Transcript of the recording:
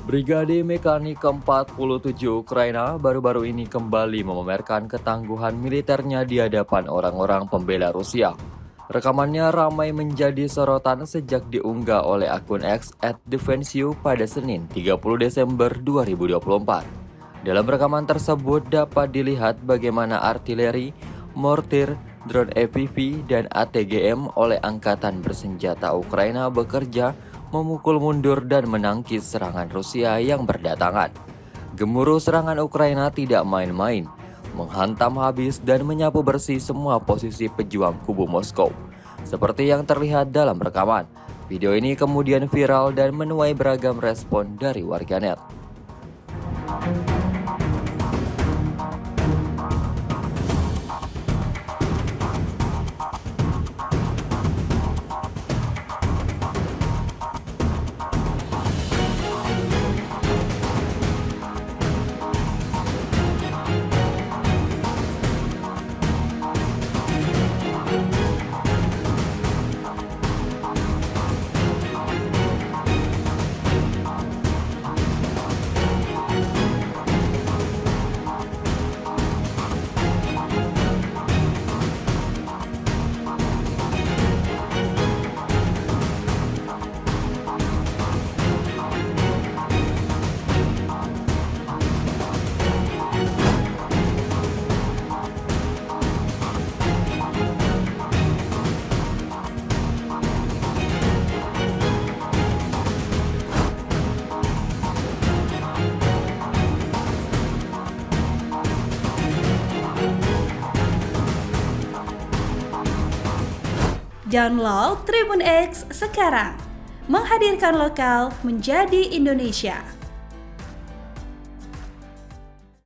Brigade Mekanik ke-47 Ukraina baru-baru ini kembali memamerkan ketangguhan militernya di hadapan orang-orang pembela Rusia. Rekamannya ramai menjadi sorotan sejak diunggah oleh akun X @defensiu pada Senin 30 Desember 2024. Dalam rekaman tersebut dapat dilihat bagaimana artileri, mortir, drone FPV, dan ATGM oleh angkatan bersenjata Ukraina bekerja memukul mundur dan menangkis serangan Rusia yang berdatangan. Gemuruh serangan Ukraina tidak main-main, menghantam habis dan menyapu bersih semua posisi pejuang kubu Moskow. Seperti yang terlihat dalam rekaman, video ini kemudian viral dan menuai beragam respon dari warganet. Download Tribun X sekarang, menghadirkan lokal menjadi Indonesia.